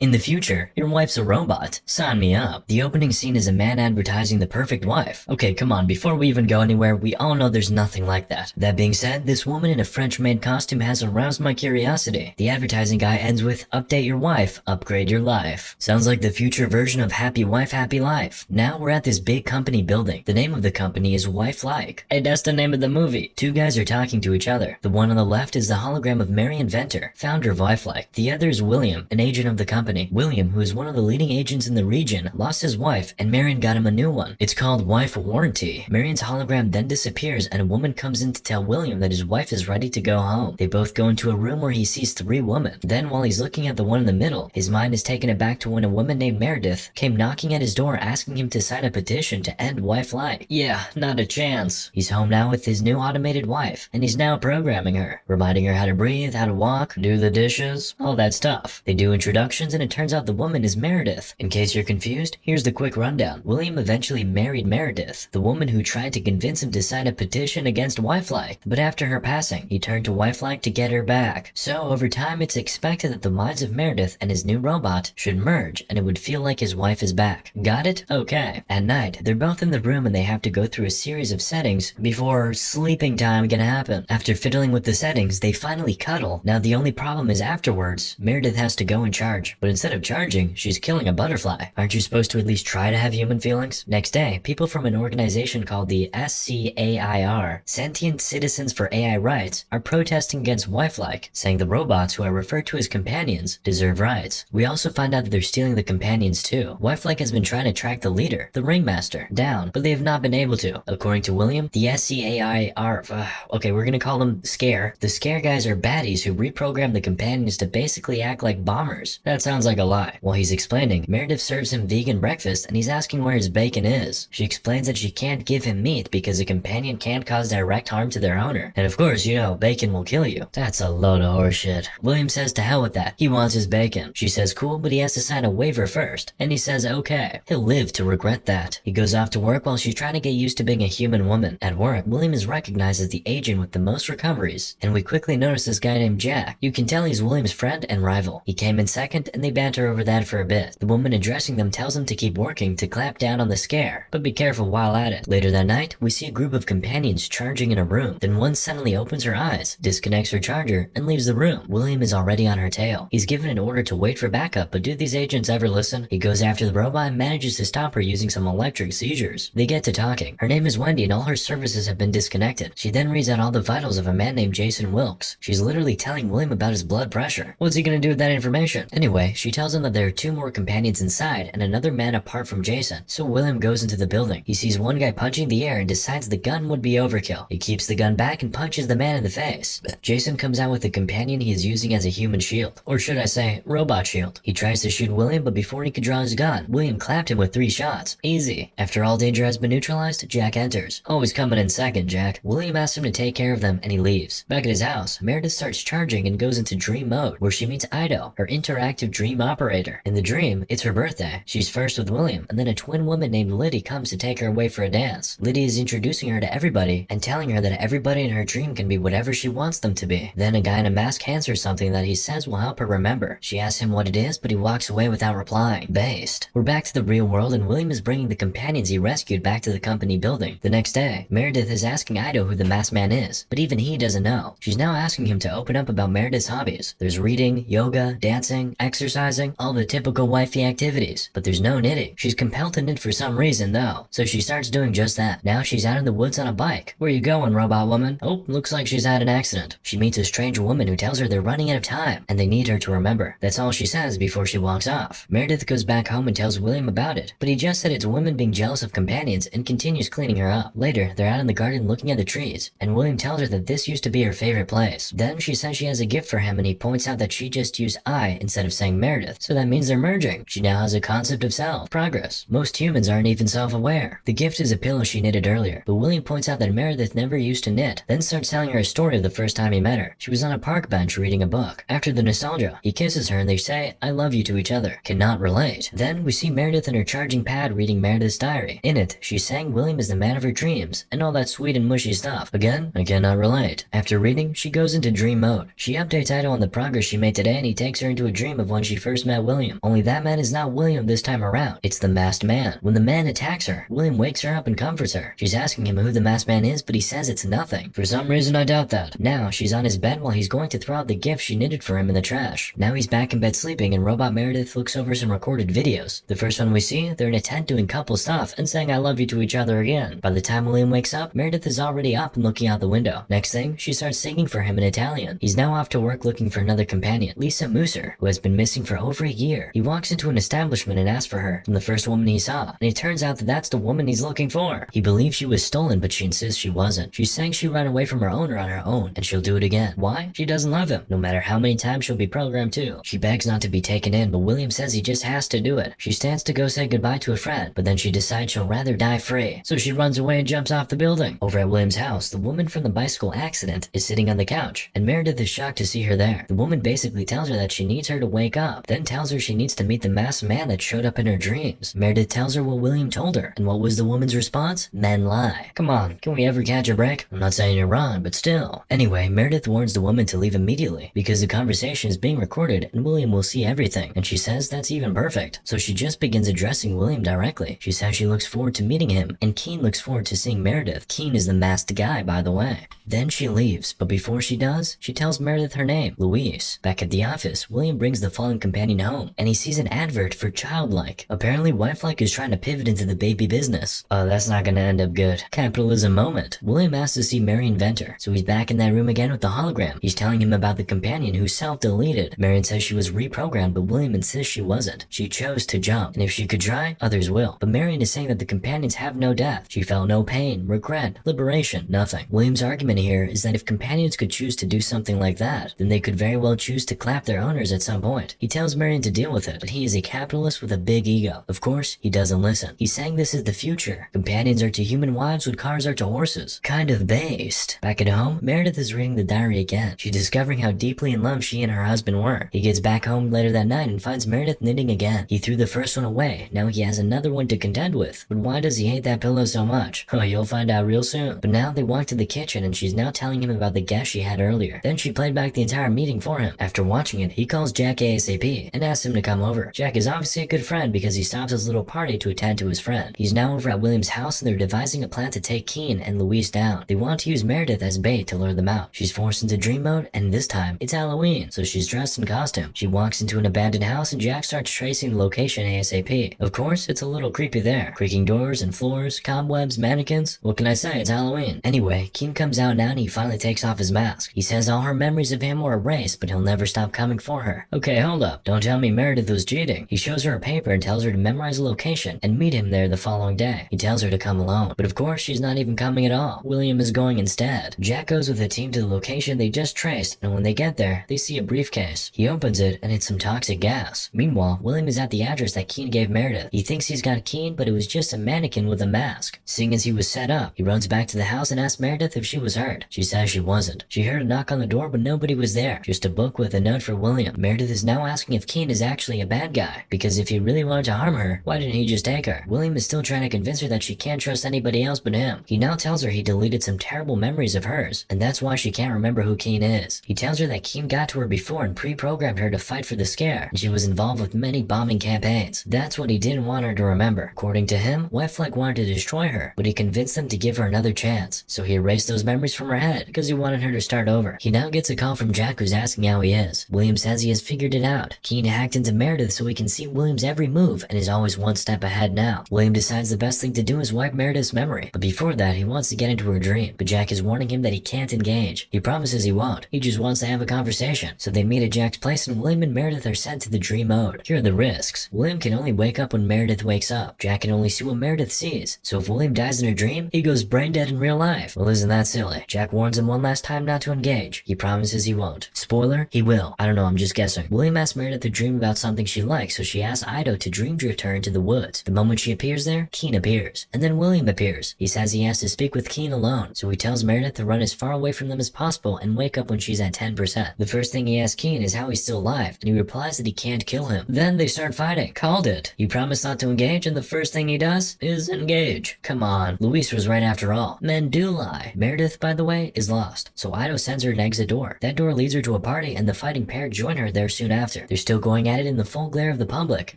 In the future, your wife's a robot. Sign me up. The opening scene is a man advertising the perfect wife. Okay, come on, before we even go anywhere, we all know there's nothing like that. That being said, this woman in a French-made costume has aroused my curiosity. The advertising guy ends with, update your wife, upgrade your life. Sounds like the future version of happy wife, happy life. Now we're at this big company building. The name of the company is Wifelike. Hey, that's the name of the movie. Two guys are talking to each other. The one on the left is the hologram of Mary Inventor, founder of Wifelike. The other is William, an agent of the company. William, who is one of the leading agents in the region, lost his wife, and Marion got him a new one. It's called Wife Warranty. Marion's hologram then disappears, and a woman comes in to tell William that his wife is ready to go home. They both go into a room where he sees three women. Then, while he's looking at the one in the middle, his mind is taken aback to when a woman named Meredith came knocking at his door asking him to sign a petition to end Wifelike. Yeah, not a chance. He's home now with his new automated wife, and he's now programming her, reminding her how to breathe, how to walk, do the dishes, all that stuff. They do introductions, and it turns out the woman is Meredith. In case you're confused, here's the quick rundown. William eventually married Meredith, the woman who tried to convince him to sign a petition against Wifelike, but after her passing, he turned to Wifelike to get her back. So over time, it's expected that the minds of Meredith and his new robot should merge, and it would feel like his wife is back. Got it? Okay. At night, they're both in the room and they have to go through a series of settings before sleeping time can happen. After fiddling with the settings, they finally cuddle. Now the only problem is afterwards, Meredith has to go in charge, but instead of charging, she's killing a butterfly. Aren't you supposed to at least try to have human feelings? Next day, people from an organization called the SCAIR, Sentient Citizens for AI Rights, are protesting against Wifelike, saying the robots, who are referred to as companions, deserve rights. We also find out that they're stealing the companions too. Wifelike has been trying to track the leader, the ringmaster, down, but they have not been able to. According to William, the SCAIR, okay, we're gonna call them SCARE. The SCARE guys are baddies who reprogram the companions to basically act like bombers. That sounds like a lie. While he's explaining, Meredith serves him vegan breakfast and he's asking where his bacon is. She explains that she can't give him meat because a companion can't cause direct harm to their owner. And of course, you know, bacon will kill you. That's a load of horseshit. William says to hell with that. He wants his bacon. She says cool, but he has to sign a waiver first. And he says okay. He'll live to regret that. He goes off to work while she's trying to get used to being a human woman. At work, William is recognized as the agent with the most recoveries. And we quickly notice this guy named Jack. You can tell he's William's friend and rival. He came in second and they banter over that for a bit. The woman addressing them tells him to keep working to clamp down on the scare, but be careful while at it. Later that night, we see a group of companions charging in a room. Then one suddenly opens her eyes, disconnects her charger, and leaves the room. William is already on her tail. He's given an order to wait for backup, but do these agents ever listen? He goes after the robot and manages to stop her using some electric seizures. They get to talking. Her name is Wendy and all her services have been disconnected. She then reads out all the vitals of a man named Jason Wilkes. She's literally telling William about his blood pressure. What's he gonna do with that information? Anyway, she tells him that there are two more companions inside and another man apart from Jason. So William goes into the building. He sees one guy punching the air and decides the gun would be overkill. He keeps the gun back and punches the man in the face. Jason comes out with the companion he is using as a human shield. Or should I say, robot shield. He tries to shoot William, but before he could draw his gun, William clapped him with 3 shots. Easy. After all danger has been neutralized, Jack enters. Always coming in second, Jack. William asks him to take care of them and he leaves. Back at his house, Meredith starts charging and goes into dream mode, where she meets Ido, her interactive dream operator. In the dream, it's her birthday. She's first with William, and then a twin woman named Liddy comes to take her away for a dance. Liddy is introducing her to everybody and telling her that everybody in her dream can be whatever she wants them to be. Then a guy in a mask hands her something that he says will help her remember. She asks him what it is, but he walks away without replying. Based. We're back to the real world and William is bringing the companions he rescued back to the company building. The next day, Meredith is asking Ido who the masked man is, but even he doesn't know. She's now asking him to open up about Meredith's hobbies. There's reading, yoga, dancing, exercising, all the typical wifey activities, but there's no knitting. She's compelled to knit for some reason though, so she starts doing just that. Now she's out in the woods on a bike. Where you going, robot woman? Oh, looks like she's had an accident. She meets a strange woman who tells her they're running out of time, and they need her to remember. That's all she says before she walks off. Meredith goes back home and tells William about it, but he just said it's women being jealous of companions and continues cleaning her up. Later, they're out in the garden looking at the trees, and William tells her that this used to be her favorite place. Then she says she has a gift for him and he points out that she just used I instead of saying Meredith, so that means they're merging. She now has a concept of self, progress. Most humans aren't even self-aware. The gift is a pillow she knitted earlier, but William points out that Meredith never used to knit, then starts telling her a story of the first time he met her. She was on a park bench reading a book. After the nostalgia, he kisses her and they say, I love you to each other. Cannot relate. Then we see Meredith in her charging pad reading Meredith's diary. In it, she's saying William is the man of her dreams, and all that sweet and mushy stuff. Again, I cannot relate. After reading, she goes into dream mode. She updates Ido on the progress she made today and he takes her into a dream of when she she first met William. Only that man is not William this time around. It's the masked man. When the man attacks her, William wakes her up and comforts her. She's asking him who the masked man is, but he says it's nothing. For some reason, I doubt that. Now, she's on his bed while he's going to throw out the gift she knitted for him in the trash. Now he's back in bed sleeping, and Robot Meredith looks over some recorded videos. The first one we see, they're in a tent doing couple stuff and saying I love you to each other again. By the time William wakes up, Meredith is already up and looking out the window. Next thing, she starts singing for him in Italian. He's now off to work looking for another companion, Lisa Musser, who has been missing for over a year. He walks into an establishment and asks for her from the first woman he saw, and it turns out that that's the woman he's looking for. He believes she was stolen, but she insists she wasn't. She's saying she ran away from her owner on her own, and she'll do it again. Why? She doesn't love him, no matter how many times she'll be programmed to. She begs not to be taken in, but William says he just has to do it. She stands to go say goodbye to a friend, but then she decides she'll rather die free. So she runs away and jumps off the building. Over at William's house, the woman from the bicycle accident is sitting on the couch, and Meredith is shocked to see her there. The woman basically tells her that she needs her to wake up, then tells her she needs to meet the masked man that showed up in her dreams. Meredith tells her what William told her, and what was the woman's response? Men lie. Come on, can we ever catch a break? I'm not saying you're wrong, but still. Anyway, Meredith warns the woman to leave immediately, because the conversation is being recorded and William will see everything, and she says that's even perfect. So she just begins addressing William directly. She says she looks forward to meeting him, and Keen looks forward to seeing Meredith. Keen is the masked guy, by the way. Then she leaves, but before she does, she tells Meredith her name, Louise. Back at the office, William brings the fallen companion home, and he sees an advert for Childlike. Apparently, Wifelike is trying to pivot into the baby business. Oh, that's not gonna end up good. Capitalism moment. William asks to see Marion Venter, so he's back in that room again with the hologram. He's telling him about the companion who self-deleted. Marion says she was reprogrammed, but William insists she wasn't. She chose to jump, and if she could try, others will. But Marion is saying that the companions have no death. She felt no pain, regret, liberation, nothing. William's argument here is that if companions could choose to do something like that, then they could very well choose to clap their owners at some point. He tells Marion to deal with it, but he is a capitalist with a big ego. Of course, he doesn't listen. He's saying this is the future. Companions are to human wives what cars are to horses. Kind of based. Back at home, Meredith is reading the diary again. She's discovering how deeply in love she and her husband were. He gets back home later that night and finds Meredith knitting again. He threw the first one away. Now he has another one to contend with. But why does he hate that pillow so much? Oh, you'll find out real soon. But now they walk to the kitchen and she's now telling him about the guest she had earlier. Then she played back the entire meeting for him. After watching it, he calls Jack ASAP and asks him to come over. Jack is obviously a good friend because he stops his little party to attend to his friend. He's now over at William's house and they're devising a plan to take Keen and Louise down. They want to use Meredith as bait to lure them out. She's forced into dream mode, and this time it's Halloween, so she's dressed in costume. She walks into an abandoned house and Jack starts tracing the location ASAP. Of course, it's a little creepy there. Creaking doors and floors, cobwebs, mannequins. What can I say? It's Halloween. Anyway, Keen comes out now and he finally takes off his mask. He says all her memories of him were erased, but he'll never stop coming for her. Okay, hold up. Don't tell me Meredith was cheating. He shows her a paper and tells her to memorize a location and meet him there the following day. He tells her to come alone, but of course she's not even coming at all. William is going instead. Jack goes with the team to the location they just traced, and when they get there, they see a briefcase. He opens it and it's some toxic gas. Meanwhile, William is at the address that Keen gave Meredith. He thinks he's got Keen, but it was just a mannequin with a mask. Seeing as he was set up, he runs back to the house and asks Meredith if she was hurt. She says she wasn't. She heard a knock on the door, but nobody was there. Just a book with a note for William. Meredith is now asking if Keen is actually a bad guy, because if he really wanted to harm her, why didn't he just take her? William is still trying to convince her that she can't trust anybody else but him. He now tells her he deleted some terrible memories of hers, and that's why she can't remember who Keen is. He tells her that Keen got to her before and pre-programmed her to fight for the scare, and she was involved with many bombing campaigns. That's what he didn't want her to remember. According to him, Wifelike wanted to destroy her, but he convinced them to give her another chance. So he erased those memories from her head, because he wanted her to start over. He now gets a call from Jack who's asking how he is. William says he has figured it out. Keen hacked into Meredith so he can see William's every move and is always one step ahead now. William decides the best thing to do is wipe Meredith's memory, but before that he wants to get into her dream, but Jack is warning him that he can't engage. He promises he won't. He just wants to have a conversation. So they meet at Jack's place and William and Meredith are sent to the dream mode. Here are the risks. William can only wake up when Meredith wakes up. Jack can only see what Meredith sees. So if William dies in her dream, he goes brain dead in real life. Well, isn't that silly? Jack warns him one last time not to engage. He promises he won't. Spoiler, he will. I don't know, I'm just guessing. William asks Meredith to dream about something she likes, so she asks Ido to dream drift her into the woods. The moment she appears there, Keen appears. And then William appears. He says he has to speak with Keen alone, so he tells Meredith to run as far away from them as possible and wake up when she's at 10%. The first thing he asks Keen is how he's still alive, and he replies that he can't kill him. Then they start fighting. Called it. He promised not to engage, and the first thing he does is engage. Come on. Louise was right after all. Men do lie. Meredith, by the way, is lost, so Ido sends her an exit door. That door leads her to a party, and the fighting pair join her there soon after. ringmaster. They're still going at it in the full glare of the public,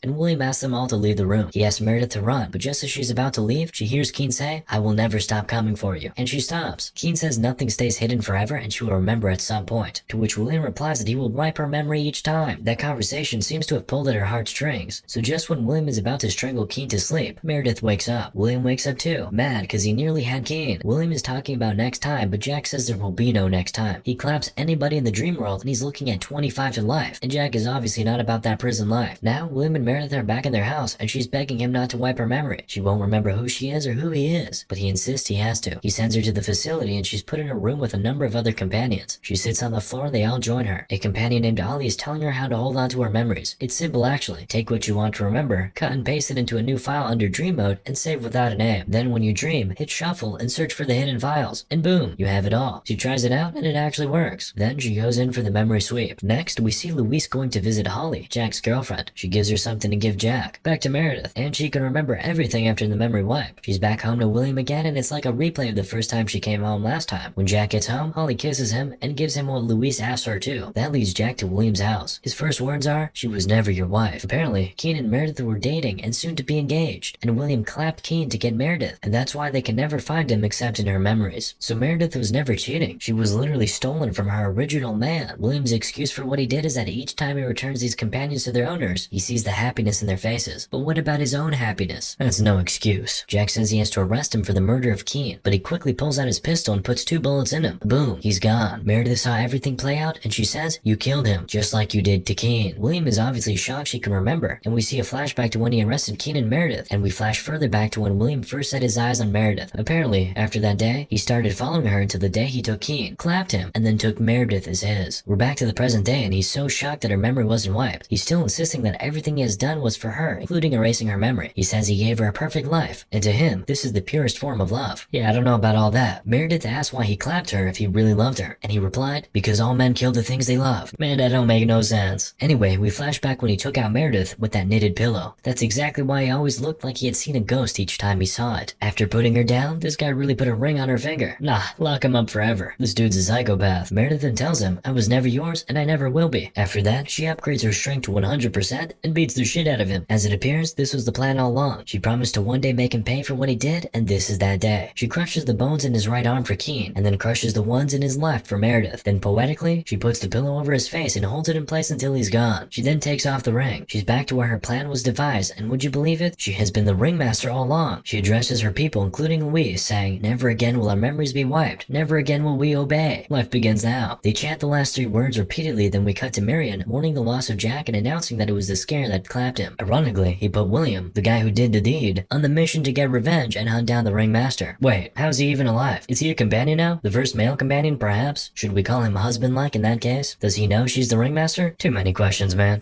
and William asks them all to leave the room. He asks Meredith to run, but just as she's about to leave, she hears Keen say, "I will never stop coming for you," and she stops. Keen says nothing stays hidden forever and she will remember at some point, to which William replies that he will wipe her memory each time. That conversation seems to have pulled at her heartstrings, so just when William is about to strangle Keen to sleep, Meredith wakes up. William wakes up too, mad because he nearly had Keen. William is talking about next time, but Jack says there will be no next time. He claps anybody in the dream world and he's looking at 25 to life, and Jack is obviously not about that prison life. Now, William and Meredith are back in their house and she's begging him not to wipe her memory. She won't remember who she is or who he is, but he insists he has to. He sends her to the facility and she's put in a room with a number of other companions. She sits on the floor and they all join her. A companion named Ali is telling her how to hold on to her memories. It's simple actually. Take what you want to remember, cut and paste it into a new file under dream mode, and save without a name. Then when you dream, hit shuffle and search for the hidden files, and boom, you have it all. She tries it out and it actually works. Then she goes in for the memory sweep. Next, we see Louise going to visit Holly, Jack's girlfriend. She gives her something to give Jack. Back to Meredith, and she can remember everything after the memory wipe. She's back home to William again, and it's like a replay of the first time she came home last time. When Jack gets home, Holly kisses him and gives him what Louise asked her to. That leads Jack to William's house. His first words are, "She was never your wife." Apparently, Keen and Meredith were dating and soon to be engaged, and William clapped Keen to get Meredith, and that's why they can never find him except in her memories. So Meredith was never cheating. She was literally stolen from her original man. William's excuse for what he did is that each time he returns these companions to their owners, he sees the happiness in their faces. But what about his own happiness? That's no excuse. Jack says he has to arrest him for the murder of Keen, but he quickly pulls out his pistol and puts 2 bullets in him. Boom, he's gone. Meredith saw everything play out and she says, "You killed him, just like you did to Keen." William is obviously shocked she can remember, and we see a flashback to when he arrested Keen and Meredith, and we flash further back to when William first set his eyes on Meredith. Apparently, after that day, he started following her until the day he took Keen, clapped him, and then took Meredith as his. We're back to the present day and he's so shocked that her memory wasn't wiped. He's still insisting that everything he has done was for her, including erasing her memory. He says he gave her a perfect life, and to him, this is the purest form of love. Yeah, I don't know about all that. Meredith asked why he clapped her if he really loved her, and he replied, "Because all men kill the things they love." Man, that don't make no sense. Anyway, we flash back when he took out Meredith with that knitted pillow. That's exactly why he always looked like he had seen a ghost each time he saw it. After putting her down, this guy really put a ring on her finger. Nah, lock him up forever. This dude's a psychopath. Meredith then tells him, "I was never yours and I never will be." After that, she upgrades her strength to 100% and beats the shit out of him. As it appears, this was the plan all along. She promised to one day make him pay for what he did, and this is that day. She crushes the bones in his right arm for Keen, and then crushes the ones in his left for Meredith. Then poetically, she puts the pillow over his face and holds it in place until he's gone. She then takes off the ring. She's back to where her plan was devised, and would you believe it? She has been the ringmaster all along. She addresses her people, including Louise, saying, "Never again will our memories be wiped. Never again will we obey. Life begins now." They chant the last 3 words repeatedly, then we cut to Marion, mourning the loss of Jack and announcing that it was the scare that clapped him. Ironically, he put William, the guy who did the deed, on the mission to get revenge and hunt down the ringmaster. Wait, how's he even alive? Is he a companion now? The first male companion, perhaps? Should we call him husband-like in that case? Does he know she's the ringmaster? Too many questions, man.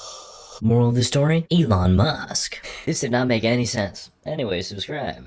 Moral of the story? Elon Musk. This did not make any sense. Anyway, subscribe.